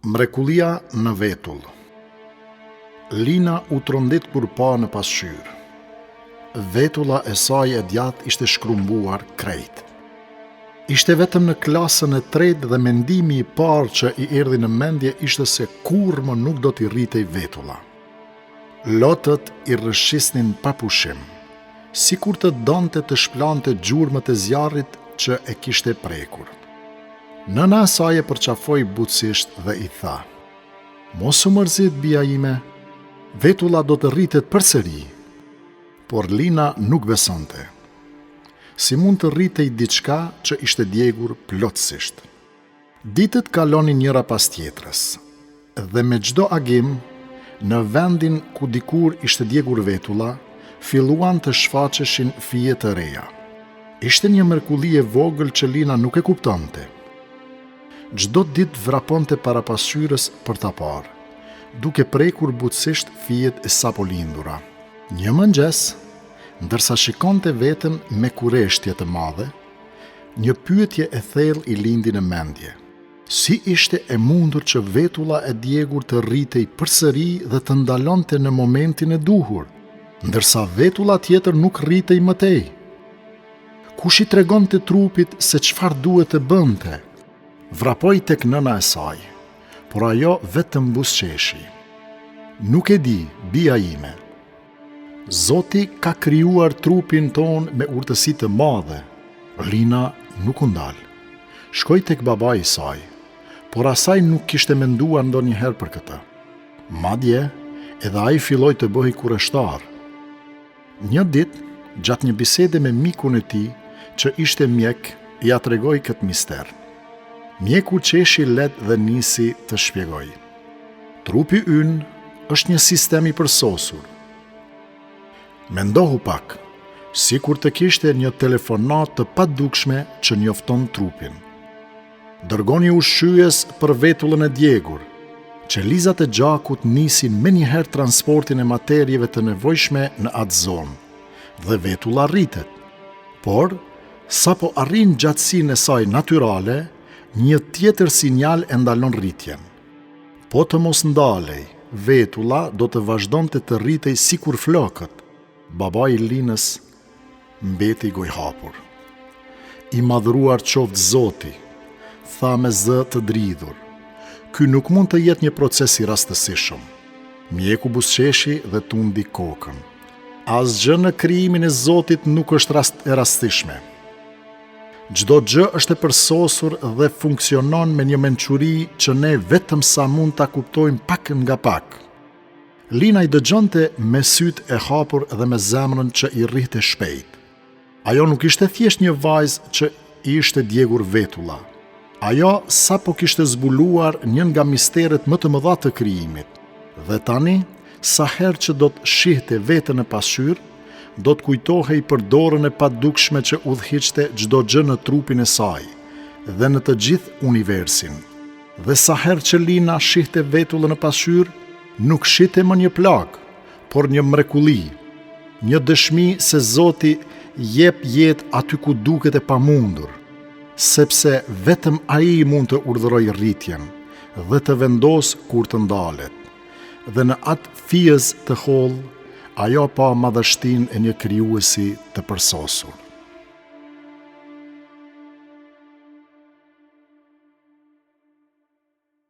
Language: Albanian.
Mrekullia në vetull. Lina u trondit kur pa në pasqyrë. Vetulla e saj e djathtë ishte shkrumbuar krejt. Ishte vetëm në klasën e tretë dhe mendimi i parë që i erdhi në mendje ishte se kurrë më nuk do t'i rritej vetulla. Lotët i rrëshisnin pa pushim, sikur të donte të shplante gjurmët e zjarrit që e kishte prekur. Nëna e saj e përqafoi butësisht dhe i tha: "Mos u mërzit, bija ime, vetulla do të rritet përsëri." Por Lina nuk besonte. Si mund të rritej diçka që ishte djegur plotësisht? Ditët kalonin njëra pas tjetrës, dhe me çdo agim, në vendin ku dikur ishte djegur vetulla, filluan të shfaqeshin fije të reja. Ishte një mrekulli e vogël që Lina nuk e kuptonte. Çdo ditë vraponte para pasqyrës për ta parë, duke prekur butësisht fijet e sapo lindura. Një mëngjes, ndërsa shikonte veten me kureshtje të madhe, një pyetje e thellë i lindi në mendje. Si ishte e mundur që vetulla e djegur të rritej përsëri dhe të ndalonte në momentin e duhur, ndërsa vetulla tjetër nuk rritej më tej? Kush i tregonte trupit se çfarë duhet të bënte? Vrapoi tek nëna e saj, por ajo vetëm buzëqeshi. "Nuk e di, bija ime. Zoti ka krijuar trupin ton me urtësi të madhe." Lina nuk u ndal. Shkoi tek babai i saj, por asaj nuk kishte menduar ndonjëherë për këtë. Madje, edhe ai filloi të bëhej kurreshtar. Një ditë, gjatë një bisede me mikun e tij, që ishte mjek, ja tregoi këtë mister. Mjeku qeshi let dhe nisi të shpjegoj: "Trupi ynë është një sistem i përsosur. Mendohu pak, sikur të kishte një telefonat të padukshme që njofton trupin. Dërgoni ushqyes për vetullën e djegur. Qelizat e gjakut nisin menjëherë transportin e materjeve të nevojshme në atë zonë, dhe vetulla rritet. Por, sa po arrin gjatësinë e saj natyrale, një tjetër sinjal e ndalon rritjen. Po të mos ndalej, vetulla do të vazhdonte të rritej sikur flokët." Babai i Linës mbeti gojhapur. "I madhruar qoftë Zoti," tha me zë të dridhur. "Ky nuk mund të jetë një proces i rastësishëm." Mjeku buzëqeshi dhe tundi kokën. "Asgjë në krijimin e Zotit nuk është e rastishme. Çdo gjë është e përsosur dhe funksionon me një mençuri që ne vetëm sa mund ta kuptojmë pak nga pak." Lina i dëgjonte me sytë e hapur dhe me zemrën që i rrihte shpejt. Ajo nuk ishte thjesht një vajzë që i ishte djegur vetulla. Ajo sapo kishte zbuluar një nga misteret më të mëdha të krijimit. Dhe tani, sa herë që do të shihte veten në pasqyrë, do të kujtohej për dorën e padukshme që udhhiqte çdo gjë në trupin e saj dhe në të gjithë universin. Dhe sa herë që Lina shihte vetullën në pasqyrë, nuk shihte më një plagë, por një mrekulli, një dëshmi se Zoti jep jetë aty ku duket e pamundur, sepse vetëm ai mund të urdhërojë rritjen dhe të vendos kur të ndalet. Dhe në atë fijez të hollë, ajo pa madhështinë e një krijuesi të përsosur.